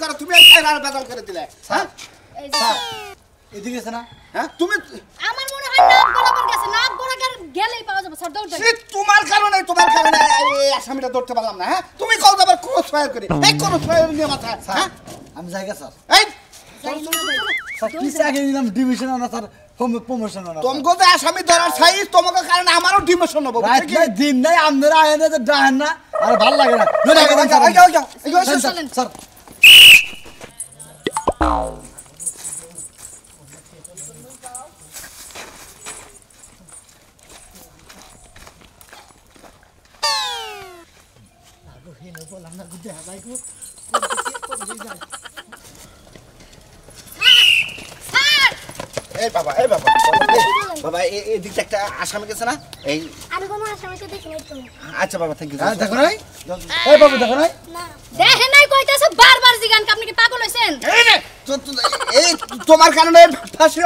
করো তুমি আর বেদল করে দিলে হ্যাঁ এদিকে আছে না হ্যাঁ তুমি আমার মনে হয় নাক বরাবর গেছে নাক বরাবর গেলেই পাওয়া যাবে স্যার দৌড় দেন তোমার কারণে এই আসামিটা ধরতে পারলাম না হ্যাঁ তুমি কল আবার ক্রস ফায়ার করে এই ক্রস ফায়ার নিয়ে মাথা হ্যাঁ আমি জায়গা স্যার এই স্যার কিসে আগে নিলাম ডিভিশন না স্যার প্রমোশন না তোমাকে তো আসামি ধরার সাইজ তোমাকে কারণে আমারও ডিমোশন হবে রাইট নাই দিন নাই আপনারা আয়েন যে ডাহেন না আর ভালো লাগে না স্যার এই বাবা বাবা এই দিকটা একটা আসামি গেছে না এই আমি কোনো আসামিকে দেখি নাই তো আচ্ছা বাবা থ্যাংক ইউ দেখো নাই এই বাবু দেখো নাই না দেখে নাই কইতাছে বারবার জিগান আপনি কি পাগল হইছেন এই তোমার কারণে ফাঁসির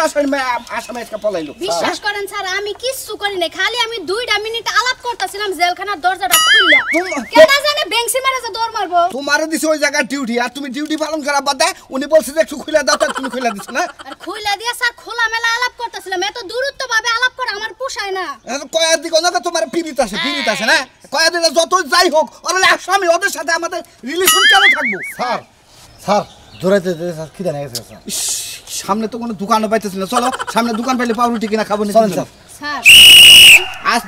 আসামি একটা পলাইলো বিশ্বাস করেন স্যার আমি কিচ্ছু করি নাই খালি আমি 2টা মিনিট আলাপ করতেছিলাম জেলখানার দরজাটা খুললা কেডা জানে বেংসি মারে যে দৌড় মারবো তোমারও দিছে ওই জায়গা ডিউটি আর তুমি ডিউটি পালন করা বাদ দেয় উনি বলছে যে একটু খুলে দাও তুমি খুলে দিছ না আর খুইলা দিয়া স্যার খোলামেলা আলাপ করতেছিলাম এত দূরত্ব ভাবে আলাপ করা আমার পোষায় না কয়েকদিন ওনাকে তোমার পিড়িত আছে না কয়েকদিন যত যাই হোক ওরা আসামি ওদের সাথে আমাদের রিলেশন কেন থাকবো স্যার দৌড়াইতে স্যার খিদে নিয়ে গেছে স্যার সামনে তো কোনো দোকানও পাইতেছি না চলো সামনে দোকান পাইলে পাউরুটি কিনা খাবো না স্যার স্যার আজ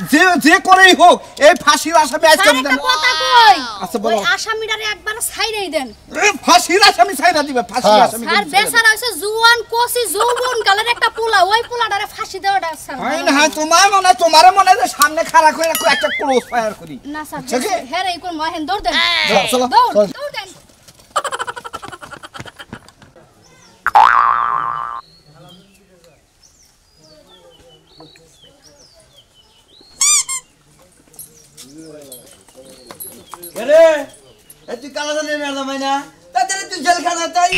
যে করেই হোক এই ফাঁসির আসামি আজকে স্যার একটা কথা কই আচ্ছা বলো ওই আসামিটারে একবার ছাইড়াই দেন ফাঁসির আসামি ছাইরা দিবে ফাঁসির আসামি স্যার বেচারা হইছে জুয়ান কোসি যৌবন কালের একটা পোলা ওই পোলাটারে ফাঁসি দেওয়াটা স্যার হয় না তোমার মনে যে সামনে খাড়া করে একটা ক্লোজ ফায়ার করি না স্যার হেরে কোন মহেন দৌড় দেন চলো দৌড় দেন তুই কালা জানি ম্যাডাম না তাদের তুই জেলখানা তাই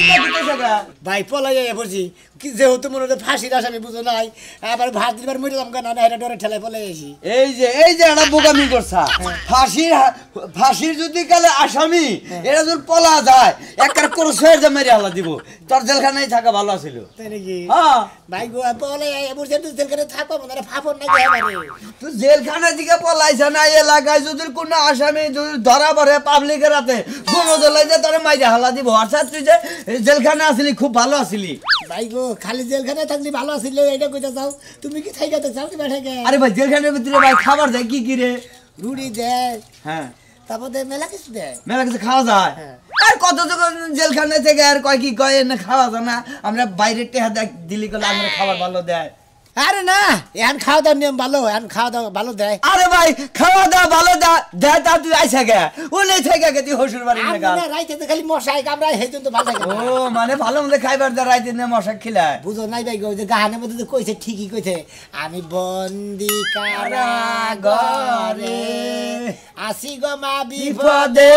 ভাই পলাই যাই পড়ছি কি যেহেতু মনে হচ্ছে ফাঁসির আসামি বুঝো নাই আবার ভাত দিবার মরিলাম কেন না এটা ডরে ঠেলায় পলাই আসি এই যে একটা বোকামি করছা ফাঁসির যদি কালে আসামি এরা যদি পলা যায় একটা করে শহর মেরে হালা দিব তোর জেলখানায় থাকা ভালো ছিল তাই নাকি হ্যাঁ ভাই গো পলাই পড়ছে তুই জেলখানে থাকবো মানে ফাফর না এবারে তুই জেলখানা দিকে পলাইছে না এলাকায় যদি কোনো আসামি যদি ধরা পড়ে পাবলিকের হাতে কোনো দলাই যে তোর মাইরে হালা দিব অর্থাৎ তুই যে জেলখানা আসলি খুব ভালো আসলি ভাই গো খালি জেলখানায় থাকলি ভালো আছিল এটা কইতে চাও তুমি কি থাইকাতে চাও কি বেঠাকে আরে ভাই জেলখানার ভিতরে ভাই খাবার দেয় কি রে রুড়ি দেয় হ্যাঁ তারপর মেলা কিছু দেয় মেলা কিছু খাওয়া যায় আর কত যখন জেলখানা থেকে আর কয় কি কয় না খাওয়া যায় না আমরা বাইরে টেহা দিলি করলে আমরা খাবার ভালো দেয় আরে না এখন খাওয়া দাওয়ার নিয়ম ভালো এখন খাওয়া দাওয়া ভালো দেয় আরে ভাই খাওয়া দাওয়া ভালো দেয় তা তুই আইসা গে ওলে থেকে গে তুই হসুর বাড়ি না গা রাইতে খালি মশাই কামড়ায় সেই জন্য ভালো লাগে ও মানে ভালো মধ্যে খাইবার দা রাইতে না মশা খিলায় বুঝো নাই ভাই গো যে গাহানের মধ্যে কইছে ঠিকই কইছে আমি বন্দি কারাগারে আসি গো মা বিপদে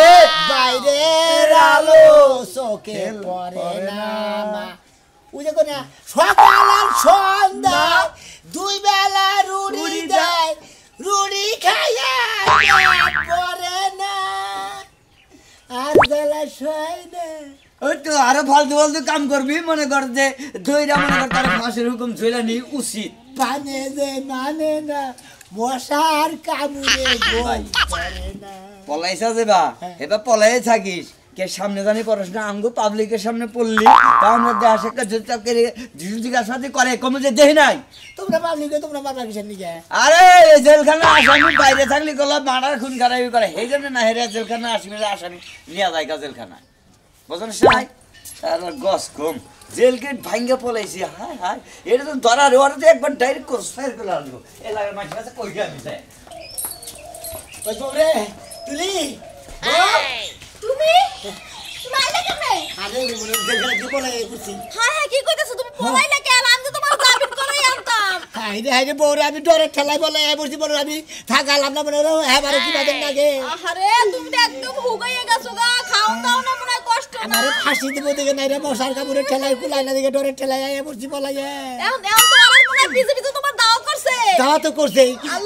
বাইরের আলো চোখে পড়ে না মা উজে কোনা সকাল আর সন্ধ্যা দুই বেলা রুড়ি দেয় রুড়ি খাইয়া পড়ে না আর বেলা শোয় না ওই তো আরো ফালতু কাম করবি মনে কর যে ধৈরা মনে কর তার ফাঁসির হুকুম ঝুলা নি উচিত মানে না মশার কামড়ে গোল করে না পলাইছা যাবা এবার পলাই থাকিস কে সামনে জানি পড়াশোনা আঙ্গু পাবলিকের সামনে পড়লি তাহলে দেশ একটা জিজ্ঞাসা করে কমে যে দেহি নাই তোমরা পাবলিকে তোমরা মারবা কিসের নিকে আরে জেলখানা আসামি বাইরে থাকলি গলা মারার খুন খারাপি করে সেই জন্য না হেরে জেলখানা আসামি নিয়ে যায় জেলখানা বুঝলেন সাই আর গস কম জেল গেট ভাঙ্গে পলাইছি হায় হায় এটা তো ধরার ওরা তো একবার ডাইরেক্ট করে ফায়ার করে আনবো এলাকার মানুষের কাছে কই গিয়ে আমি যায় ওই বউরে তুলি তুমি মাইলে কেমনে আরে মনে জেলখানা কি পলাই করছি হ্যাঁ কি কইতাছো তুমি পলাইলা কেন আমি তো তোমার জামিন করাই আনতাম হাইরে বউরে আমি ডরে ঠেলাই বলে বসি বলে আমি থাকালাম না মনে এবারে কি বাদন লাগে আরে তুমি তো একদম হুগাইয়া গেছো গা খাও দাও না মনে কষ্ট না আমারে ফাঁসি দিব দিকে নাই রে মশার কামড়ে ঠেলাই কুলাই না দিকে ডরে ঠেলাই আয়া বসি বলাই এখন তো আমার মনে বিজেপি তো তোমার দাও করছে দাও তো করছে আর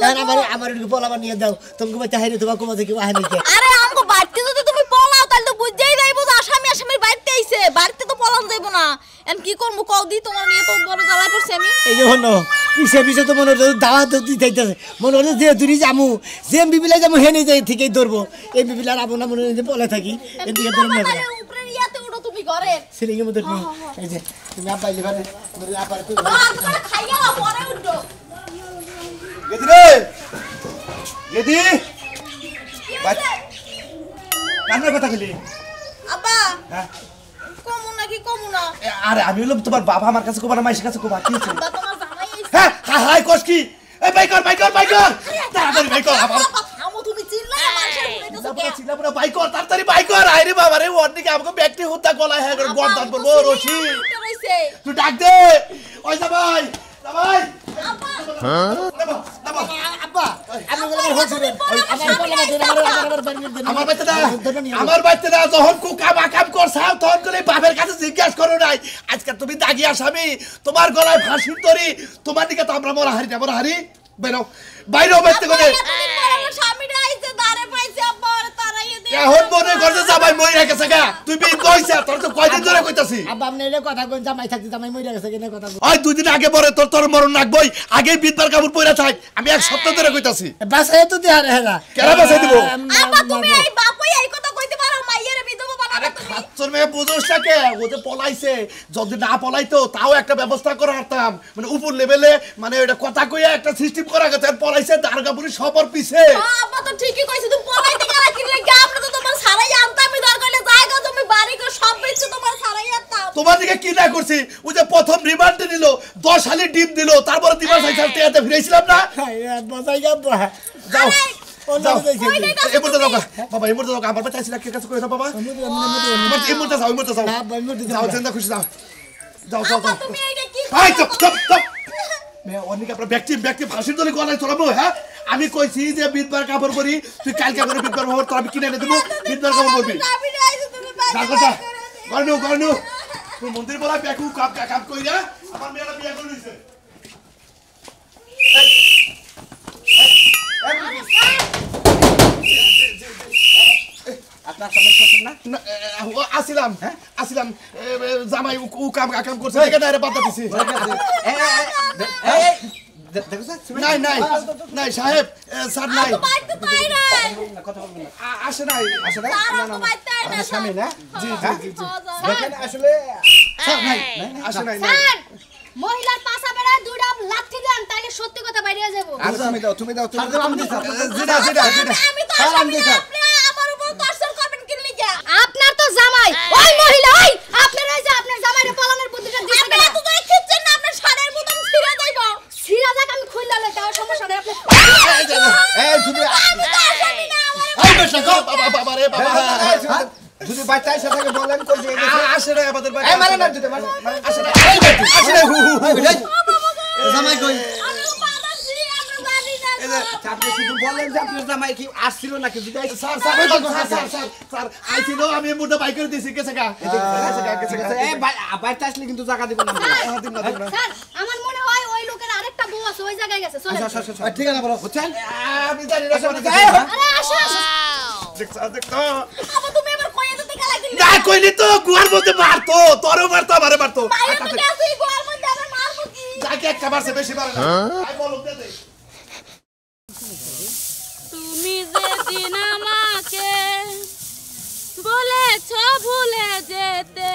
আমার বলাবার নিয়ে দাও তুমি বাচ্চা হাইরে তোমার কোমা থেকে আহে নাকি আরে আমগো বাড়তে যদি তুমি পলাও তাহলে তো বুঝতেই যাইবো যে আসামি আসামির বাড়িতে আইছে বাড়িতে তো পলান যাইব না এম কি করব কও দি তোমার নিয়ে তো বড় জ্বালা করছি আমি এই যে হলো পিছে পিছে তো মনে হচ্ছে দাওয়াত দিতেইতেছে মনে হচ্ছে যে দূরি যামু যে বিবিলা যামু হেনে যাই ঠিকই ধরবো এই বিবিলার আবো না মনে হচ্ছে পলে থাকি এদিকে ধরে নেব উপরে ইয়াতে উঠো তুমি ঘরে সিলিংয়ের মধ্যে এই যে তুমি আব্বা লিবারে আবার তুই খাইয়া পরে উঠো গেদি রে গেদি কান্নার কথা বলি আব্বা হ্যাঁ কমু না আরে আমি হলাম তোমার বাবা আমার কাছে কোবা না মাইশের কাছে কোবা কি হচ্ছে আব্বা তোমার জামাই আইছে হ্যাঁ হাই কোস কি এই বাইকর তাড়াতাড়ি বাইকর আবার আমো তুমি চিল্লা মানুষের কইতেছো কে চিল্লাপুরা বাইকর তাড়াতাড়ি বাইকর আইরে বাবা রে ওর দিকে আমাকে ব্যক্তি হুত্তা গলায় হ্যাঁ গর্দান করবো রশি উঠে রইছে তুই ডাক দে ওই জামাই আব্বা আব্বা আমি বলে হচ্ছে আমার বলে আমার বাড়িতে না যখন কাম করছাও তখন করে বাপের কাছে জিজ্ঞাসা করো নাই আজকে তুমি দাগি আসামি তোমার গলায় ফাঁসির দড়ি তোমার দিকে তো আমরা মরা হারি বেরো বাইরে বাইতে করে স্বামীটা আইছে দাঁড়ে পাইছে আব্বা আর তারাইয়ে দে এখন মনে করছে জামাই মরে গেছে গা তুই বিন কইছা তোর তো কয়দিন ধরে কইতাছি আব্বা আপনি এর কথা কই জামাই থাকতে জামাই মইরা গেছে কেন কথা ওই দুই দিন আগে পরে তোর মরণ রাখবই আগে বিদবার কাপড় পইরা থাক আমি এক সপ্তাহ ধরে কইতাছি বাসায় তো দেহারে হেরা কেন বাসায় দিব আব্বা তুমি এই বাপই এই কথা কইতে পারো মাইয়ের বিধবা বানাবা আরে তুমি খাচ্চর মেয়ে বুঝোস না কে ও যে পলাইছে যদি না পলাইতো তাও একটা ব্যবস্থা করে রাখতাম মানে উপর লেভেলে মানে এটা কথা কইয়া একটা সিস্টেম করা গেছে আর পলাইছে দারগাপুরি সবার পিছে আব্বা তো ঠিকই কইছে তুমি পলাইতে গেলা কি লাগে আমরা তো তোমার সারাই আনতাম আমি দরকারে জায়গা তুমি বাড়ি কো সব কিছু তোমার সারাই আনতাম তোমার দিকে কি না করছি ও যে প্রথম রিমান্ডে নিল 10 হালি ডিম দিল তারপরে দিবা সাইকেলতে এতে ফিরেছিলাম না বসাই যাবা যাও যাও ওইটাই তো এই মুহূর্তে যাও বাবা এই মুহূর্তে যাও আমার বাচ্চা ছিল কে কাছে কইছো বাবা এই মুহূর্তে যাও যাও চিন্তা খুশি যাও যাও যাও আব্বা তুমি এইটা কি এই চুপ মে অনেক আপনার ব্যক্তি ফাঁসির দলে গলায় চড়াবো হ্যাঁ আমি কইছি যে বিদবার কাপড় করি তুই কালকে করে বিদবার খবর তোর আমি কিনে এনে দেবো বিদবার কাপড় করবি আমি আইছে তুমি ডাকটা গর্নু তুই মন্দির বলা বেকু কাপ কইরা আমার মেয়েরা বিয়ে করে দিছে আপনার সামনে শ্বশুর না আসিলাম জামাই ও কাম করছে দেখে না বাধা দিছি নাই সাহেব স্যার নাই বাইতে পাই না আসে নাই স্বামী না জি দেখেন আসলে স্যার নাই আসে নাই স্যার মহিলার পাশা বেড়ায় দুইটা লাঠি দেন তাইলে সত্যি কথা বাইরে যাব তুমি দাও আমি তো স্বামী আপনি আমার উপর দর্শন করবেন কি লিগা আপনার তো জামাই ওই মহিলা ওই আপনার ওই যে আপনার জামাইরে পালানোর বুদ্ধিটা দিছেন আপনি এত করে খিচ্ছেন না আপনার শাড়ির মতন ছিঁড়ে যাইব সিরা যাক আমি খুললা লই তাও সমস্যা নাই আপনি এই তুমি আমি তো স্বামী না এই বেশা গো বাবা রে বাবা যদি বাচ্চা এসে থাকে বলেন কই যে আসে না আমাদের বাড়ি এই মারে না দিতে মারে আসে না আসে না জামাই কই আমি পালাচ্ছি আমরা বাড়ি না এই যে আপনি শুধু বলেন যে আপনার জামাই কি আসছিল নাকি যদি স্যার আইছিল আমি মোটা বাইক করে দিয়েছি গেছে গা এই বাচ্চা আসলে কিন্তু জায়গা দিব না স্যার আমার মনে হয় ওই লোকের আরেকটা বউ আছে ওই জায়গায় গেছে চলেন ঠিক আছে বলো বুঝছেন আমি জানি না আরে আসো দেখো আবার তুমি এবার কইয়া দিতে গেলা কি না কইলি তো গুয়ার মধ্যে মারতো তোরও মারতো আমারে মারতো বাইরে তো গেছি গোয়াল মধ্যে আবার মারবো কি যাকে একটা মারছে বেশি মারে না আই বলো দে তুমি যেদিন আমাকে বলেছ ভুলে যেতে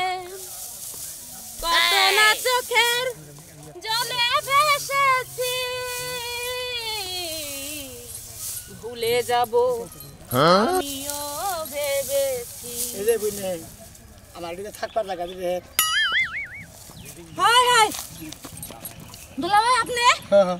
কত না চোখের জলে ভেসেছি ভুলে যাব আমিও ভেবেছি এই যে বুঝলে আমার দিকে থাকবার জায়গা দিবে হাই হাই দুলাভাই আপনি হ্যাঁ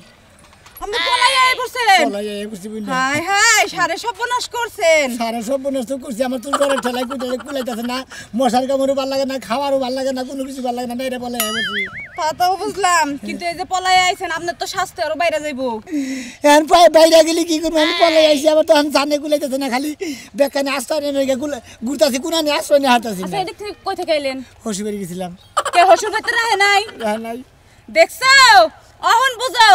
আপনি পলাই আই বসেন বলা যায় বুঝছি বুঝলে হাই হাই সারে সর্বনাশ করছেন সারা সব বনস্ত করছি আমার তো জ্বরের ঠেলায় কুলাইতেছে না মশার কামড়ও ভালো লাগে না খাওয়ারও ভালো লাগে না কোনো কিছু ভালো লাগে না এটা বলে বলছি তা তো বুঝলাম কিন্তু এই যে পলাই আইছেন আপনার তো স্বাস্থ্য আরো বাইরে যাইবো এখন প্রায় বাইরে গেলে কি করবো আমি পলাই আইসি আবার তখন জানে কুলাইতেছে না খালি বেকানে আশ্রয় নিয়ে ঘুরতেছি কোনানি আশ্রয় নিয়ে হাঁটাছি আচ্ছা এটা থেকে কই থেকে আইলেন হসি বেরিয়ে গেছিলাম কে হসুর ভেতরে রাহে নাই নাই দেখছো অহন বুঝো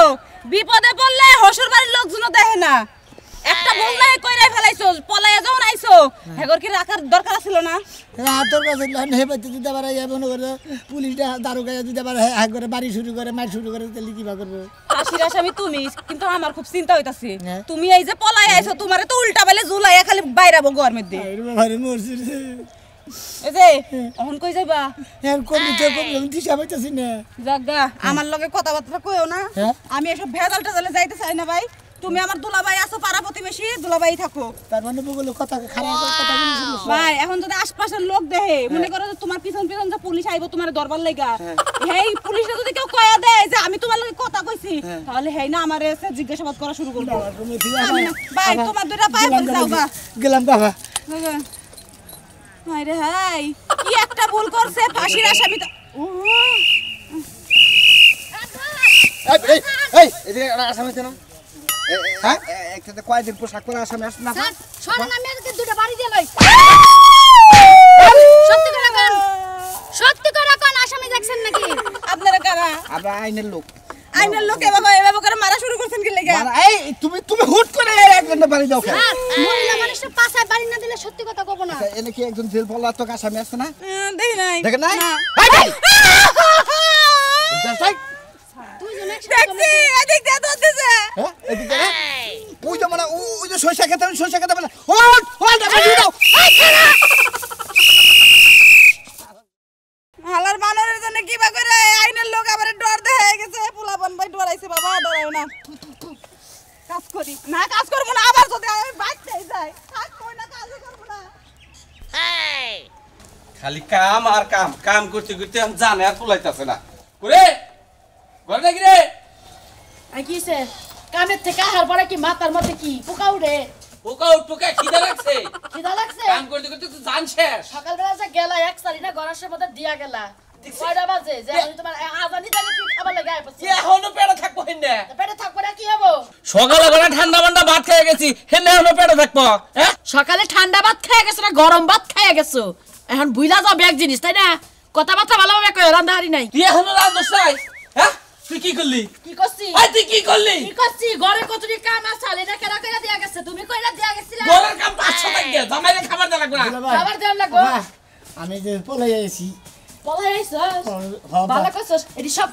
বিপদে পড়লে হসুর বাড়ির লোকজন দেখে না একটা ভুল নাই কইরাই ফেলাইছো পলাইয়া যখন আইছো হেগর কি রাখার দরকার ছিল না তোর কাছে হে পাইতে দিতে পারে মনে করে পুলিশটা দারোগা দিতে পারে হ্যাঁ করে বাড়ি শুরু করে মার শুরু করে তাহলে কিবা করবো ফাঁসির আসামি তুমি কিন্তু আমার খুব চিন্তা হইতাছে তুমি এই যে পলাই আইছো তোমারে তো উল্টা বেলে ঝুলাইয়া খালি বাইরাবো ঘর মধ্যে ভারে মরছি এই যে অহন কই যাইবা কবি তো কবি দিশা পাইতাছি না জাগা আমার লগে কথাবার্তা কইও না আমি এসব ভেজাল টেজালে যাইতে চাই না ভাই তুমি আমার দুলাভাই আছো পাড়া প্রতিবেশী দুলাভাই থাকো তার মানে বগুলো কথা খারাপ কথা বলিস ভাই এখন যদি আশপাশের লোক দেখে মনে করো যে তোমার পিছন পিছন যে পুলিশ আইবো তোমার দরবার লাগা হেই পুলিশে যদি কেউ কয়া দেয় যে আমি তোমার লগে কথা কইছি তাহলে হেই না আমারে এসে জিজ্ঞাসাবাদ করা শুরু করবে ভাই তোমার দুইটা পায়ে পড়ে যাও গা গেলাম বাবা হাই রে হাই কি একটা ভুল করছে ফাঁসির আসামি তো এই এই এদিকে আসামি কেন হ্যাঁ একটা কয়দিন পোশাক পরে আসামি আসছে না সরেন আমি আজকে দুটো বাড়ি দিয়ে লই সত্যি করে কোন আসামি দেখছেন নাকি আপনারা কারা আমরা আইনের লোক এভাবে করে মারা শুরু করছেন কি লাগা এই তুমি হুট করে একজন বাড়ি দাও স্যার মহিলা মানুষের পাশায় বাড়ি না দিলে সত্যি কথা কব না এনে কি একজন জেল পলাতক আসামি আসছে না দেখি নাই দেখেন নাই দেখছি এদিক দিয়ে দৌড় দিছে হ্যাঁ এদিকে ওই যে মানে ওই যে সরষা খেতে বলে হট হট বাড়ি দাও হালার বানরের জন্য কিবা করে আইনের লোক আবার ডর দেয় গেছে পোলাপন ভাই ডরাইছে বাবা ডরাও না কাজ করি না কাজ করব না আবার যদি আমি বাইতে যাই কাজ কই না কাজ করব না খালি কাম আর কাম করতে করতে আমি জানে আর কুলাইতাছে না করে ঘরে নাকি রে আই কিছে কামের থেকে আহার পরে কি মাথার মধ্যে কি পোকা উড়ে পোকা উঠপোকা খিদে লাগছে খিদা লাগছে কাম করতে করতে তো জান শেষ সকালবেলা যে গেলা এক সারি না গরাসের মধ্যে দিয়া গেলা কয়টা বাজে যে আমি তোমার আজানি জানি তুই খাবার লাগা আইপছি এখনো পেটে থাকবো হেনে পেটে থাকবো না কি হবো সকালে বেলা ঠান্ডা মান্ডা ভাত খেয়ে গেছি হেনে এখনো পেটে থাকবো হ্যাঁ সকালে ঠান্ডা ভাত খেয়ে গেছো না গরম ভাত খেয়ে গেছো এখন বুইলা যাও এক জিনিস তাই না কথাবার্তা ভালোভাবে কই রান্না হারি নাই তুই এখনো রান্ধছ নাই হ্যাঁ তুই কি করলি কি করছি তুই কি করলি কি করছি ঘরে কতটি কাম আছে না কেন কইরা দিয়া গেছে তুমি কইরা দিয়া গেছিলা ঘরের কাম 500 টাকা জামাইরে খাবার দেয়া লাগবে না খাবার দেন লাগো আমি যে পলাই আইছি পলাই আইছস ভালো করছস এডি সব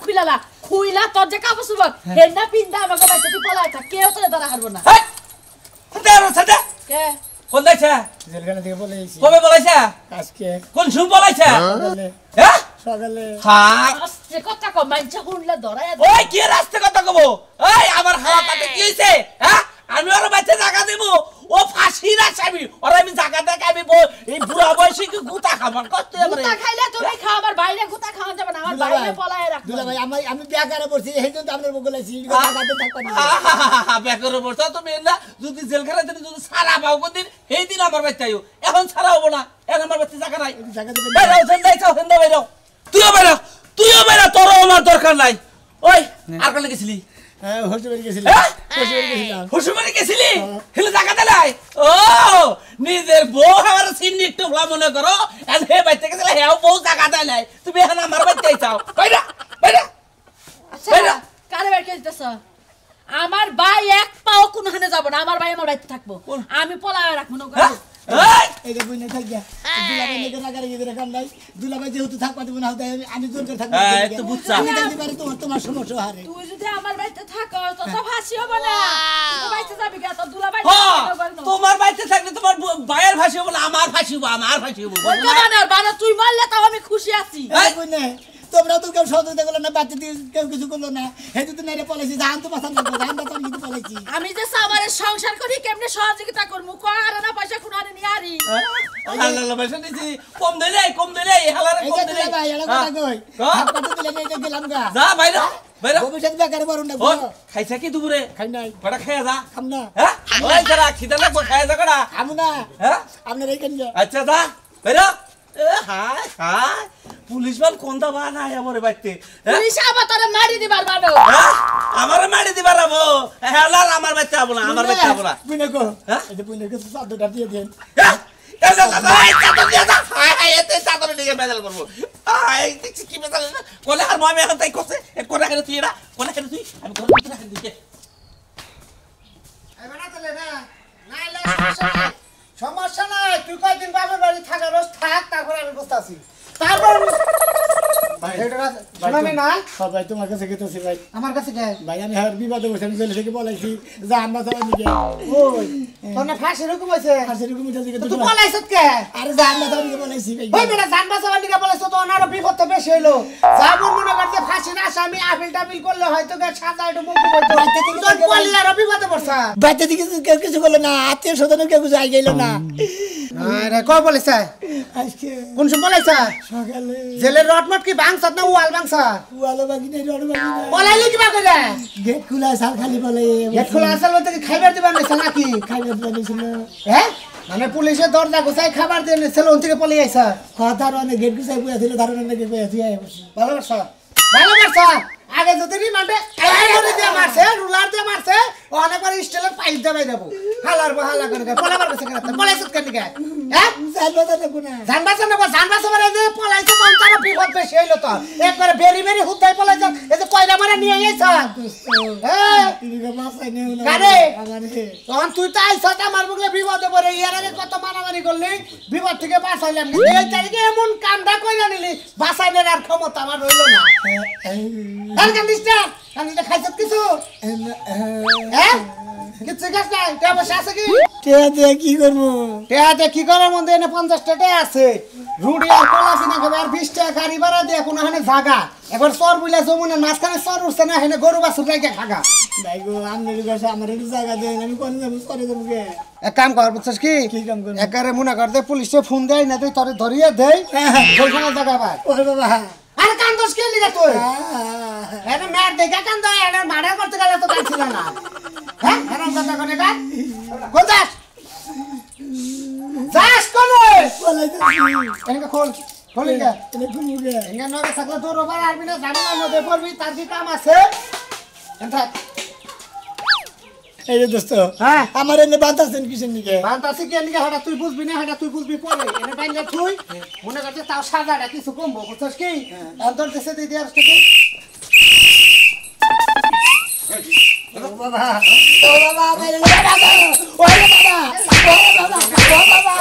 খুইলা তোর যে কাপড় সুবক হেন্না পিন্দা আমাকে বাইতে তুই পলাই থাক কেউ তোরে দাঁড়া হারবো না হেই দেরো সাদা কে কোন দেখছ জেলখানা থেকে পলাই আইছি কবে বলাইছা আজকে কোন শুন বলাইছা সকালে হ্যাঁ সকালে হ্যাঁ আস্তে কথা কম মাইনছা গুনলে ধরায় ওই কি রাস্তা কথা কব এই আমার হাওয়া তাতে কি হইছে হ্যাঁ আমি ওর বাচ্চা জায়গা দেব ও ফাঁসির আসামি ওর আমি জায়গা দেখে আমি এই বুড়া বয়সে কি গুতা খাবার করতে পারে গুতা খাইলে তুমি খাও আমার বাইরে গুতা খাওয়া যাবে না আমার বাইরে পলায় রাখ দুলা ভাই আমি বিয়া করে পড়ছি এই জন্য আপনার বগল আইছি জায়গাতে থাকবা না বেকার বসা তুমি না যদি জেলখানা থেকে যদি সারা পাও কোনদিন এই দিন আমার বাচ্চা আইও এখন সারা হবো না এখন আমার বাচ্চা জায়গা নাই জায়গাতে বেরাও যাইছাও হেন্দা বেরাও তুইও বেরা তোর আমার দরকার নাই ওই আর কোন গেছিলি হ্যাঁ হসপিটালে গেছিলাম হুসুমারি গেছিলি হেলে জায়গা দিলাই ও নিজের বউ আমার সিন্নি টুকলা মনে করো এন হে বাইতে গেছিল হেও বউ জায়গা দিলাই তুমি এখন আমার বাইতে আইছাও বাইরা আচ্ছা কারে বের করে দিতেছ আমার ভাই এক পাও কোনখানে যাব না আমার ভাই আমার বাড়িতে থাকবো আমি পলায় রাখবো না এই যে বুইনা থাক গিয়া দুলা ভাই নেকে নাগারে গিয়ে কাম নাই দুলা ভাই যেহেতু থাকবা দেব না আমি জোর করে থাকবো তো বুঝছা আমি দেখতে পারি তোমার সমস্যা হারে তুই যদি আমার বাড়িতে থাকো তো তো ফাঁসি হবে না তুই বাইতে যাবি কে তো দুলা ভাই তোমার বাইতে থাকলে তোমার ভাইয়ের ফাঁসি হবে না আমার ফাঁসি হবে ওই কারণে বানা তুই মারলে তাও আমি খুশি আছি বুইনা তোমরা তো কেউ সহযোগিতা করলো না বাচ্চা দিয়ে কেউ কিছু করলো না হে যদি নাইরে পলাইছি জান তো পাছান লাগবে জান তো আমি কিন্তু পলাইছি আমি যে সামারে সংসার করি কেমনে সহযোগিতা করমু কর না পয়সা কোন আনে নি আরি আল্লাহ পয়সা দিছি কম দিলে হালারে এই কম যে দিলে ভাই এলা কথা কই হাত পাতে দিলে নেই গেলাম গা যা বাইরা ভবিষ্যৎ বেকারে বরণ না ও খাইছা কি দুপুরে খাই নাই কটা খাইয়া যা খাম না হ্যাঁ ওই যারা খিদা লাগবে খাইয়া যা কটা খামু না হ্যাঁ আপনার এই কেন আচ্ছা যা বাইরা হায় হায় পুলিশ মান কোনটা বা না আমারে বাইতে পুলিশ আবার তোরে মারি দিবার বানো আমারে মারি দিবার আবো হেলার আমার বাইতে আবো না আমার বাইতে আবো না বুইনা কো হ্যাঁ? এই যে বুইনা কো সাদটা দিয়ে দেন সমস্যা নাই, তুই কয়দিন বাবার বাড়ি থাকার থাক, তারপর আমি বসতাছি। তারপর শোনামি না ভাই তোমার কাছে গেতেছি ভাই। আমার কাছে কে ভাই আমি আর বিবাদে বসে আমি জেলে থেকে বলাইছি যে আমরা সবাই নিকে ওই তোর না ফাঁসি রকম হইছে, আর সেরকম মিটার দিকে তুই বলাইছত কে? আরে যে আমরা সবাই বলাইছি ভাই। ওই বেটা জানবা সবার দিকে বলাইছ তো ওনারও বিপদ তো বেশি হইলো। যাবো মনে করতে ফাঁসি না আসামি আপিল টাপিল করলে হয়তো সাজা একটু মুখ হইতো, তোর পলিয়ারও বিপদে পড়ছা। বাচ্চা দিকে কেউ কিছু বললো না, আত্মীয় স্বজনও কেউ কিছু আই গেল না। আরে কই বলেছে? আজকে কোন সময় বলেছে? সকালে জেলের রটমট কি ভাঙছত না ওয়াল ভাঙছ? ওয়ালো বাকি নেই, রড বাকি নেই। বলাইলি কিবা কইরা? গেট খোলা সাল খালি বলে গেট খোলা আছে বলতে কি খাইবার দিবা নাইছ নাকি? খাইবার দিয়েছিল। হ্যাঁ মানে পুলিশে দরজা গুছাই খাবার দিয়ে নিছিল, ওন থেকে পলে আইছা। হ্যাঁ তার অনেক গেট গুছাই বইয়া ছিল, তার অনেক গেট বইয়া দিয়ে ভালো করছ, ভালো করছ। আগে যদি রিমান্ডে দিয়ে মারছে, রুলার দিয়ে মারছে, অনেকবার স্টিলের পাইপ দেবাই দেবো। হালার হালা করে পলাবার কাছে কেন পলাইছত কেন কে? হ্যাঁ জানবা তো না গুনা জানবাছ না জানবাছ মানে যে পলাইছে তখন তার বিপদ বেশি হইলো তো। একবারে বেরি বেরি হুদাই পলাইছ, এই যে কয়লা মারা নিয়ে আইছ। হ্যাঁ তিরিকা মাছাই নেও না কারে আমারে তখন তুই তো আইছ আমার বুকলে বিপদে পড়ে। এর আগে কত মারামারি করলি, বিপদ থেকে বাঁচাইলাম। এই তারিখে এমন কামটা কইরা নিলি, বাঁচাইবার আর ক্ষমতা আমার রইলো না। কান্দিসটা খাইছত কিছু? হ্যাঁ কিছু খাস নাই? টেয়া বসে আছে কি? টেয়া দিয়ে কি করবো? টেয়াতে কি করার মধ্যে এনে 50 টাকা আছে, রুডি আর কলা কিনা খাবে, আর 20 টাকা গাড়ি ভাড়া দিয়ে কোনো হানে জাগা। এবার চর বুইলা জমুনের মাঝখানে চর উঠছে না, হেনে গরু বাছুর রেখে খাগা। ভাই গো আমনের কাছে আমার একটু জায়গা দেন, আমি কোন যাবো সরে যাবো কে? এক কাম কর বুঝছিস কি? কি কাম করবো? একারে মনে কর দে পুলিশে ফোন দেয় না, তুই তোরে ধরিয়ে দেই জলখানা জায়গা পায়। ওরে বাবা আরে কান্দোস কে লিগা তুই? এনে মেয়ের দেখা কান্দ, এনে মারা করতে গেলে তো কাঁদছিল না। হ্যাঁ এরম কথা কোনে কাজ? কোন যাস? যাস কোনে? এনে খোল খোলি গে। এনে নগে থাকলে তোর ওবার আরবি না, জানি না নদে পড়বি, তার কি কাম আছে? এনে থাক। এই যে দোস্ত হ্যাঁ আমার এনে বাঁধাছেন কিসের নিকে? বান্তাসি কে লিগা, হাটা তুই বুঝবি না, হাটা তুই বুঝবি পরে। এনে বাইঙ্গা তুই মনে করতে তাও সাজাটা কিছু কমবো, বুঝছস কি? অন্তর দেশে দিয়ে আসতে কি? ও বাবা ও বাবা মেরে বাবা ও বাবা ও বাবা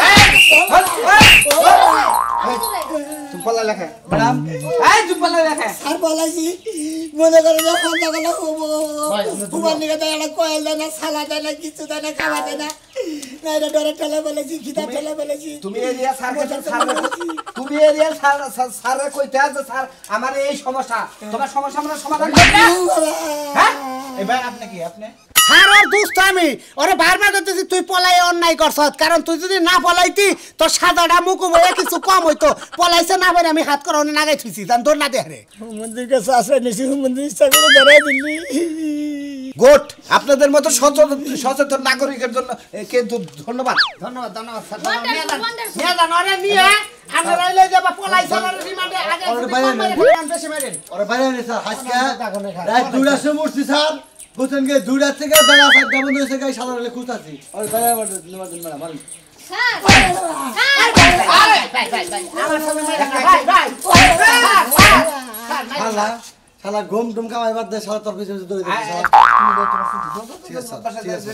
তুই পলা লেখা ম্যাডাম এই চুপলা রেখে আর বলাইছি মনে করে যে খন্দা গেল কুমার নিকে দেয় না, কয়েল দেয় না, সালা দেয় না, কিছু দেয় না, খাওয়া দেয় না। না এটা ডরে ঠেলে বলেছি, খিদা ঠেলে বলেছি। তুমি এরিয়া তুমি এরিয়া স্যার কইতে আছে স্যার আমার এই সমস্যা, তোমার সমস্যা আমরা সমাধান করব। হ্যাঁ এবার আপনি কি আপনি আর ওর দুষ্ট আমি ওরে বারবার করতেছি তুই পলাই অন্যায় করছত, কারণ তুই যদি না পলাইতি তোর সাদাটা মুখ বয়ে কিছু কম হইতো। পলাইছে না বলে আমি হাত করে অনেক নাগাই থুইছি, জান তোর না দেহারে মন্দির কাছে আশ্রয় নিয়েছি, মন্দির ইচ্ছা করে ধরাই দিলি। গুড, আপনাদের মতো সচেতন নাগরিকের জন্য কিন্তু ধন্যবাদ। ধন্যবাদ ধন্যবাদ স্যার। Wonderful. নিয়ে যান ওরে নিয়ে আমরা রাইলে যাবা পলাইছে না রিমান্ডে আগে বেশি মারেন। ওরা বাইরে নেই স্যার, আজকে রাত 2টার সময় উঠছি স্যার, বুঝছেন কি 2টার থেকে বেলা 4টা বন্ধ হয়েছে, গাই সাদা হলে খুঁজতেছি। ওরা বাইরে ম্যাডাম স্যার আমার সামনে মারেন না ভাই ভাই শালা শালা ঘুম টুম কামাই বাদ দে, শালা তোর পিছনে দৌড়ে দিচ্ছে শালা। ঠিক আছে স্যার, ঠিক আছে।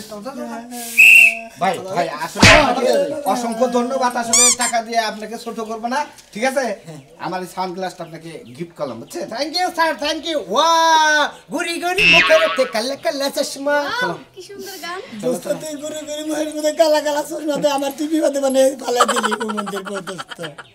ভাই ভাই আসলে আপনাকে অসংখ্য ধন্যবাদ। আসলে টাকা দিয়ে আপনাকে ছোট করব না, ঠিক আছে? আমার এই সানগ্লাসটা আপনাকে গিফট করলাম, বুঝছেন? Thank you sir, thank you. ওয়া গুরি গুরি মুখের তে কালে কালে চশমা। কি সুন্দর গান। দোস্ত তুই গুরু গুরু মুখের মধ্যে কালা কালা চশমা দে, আমার তুই বিবাদে মানে ফালাই দিলি মন্দির দোস্ত।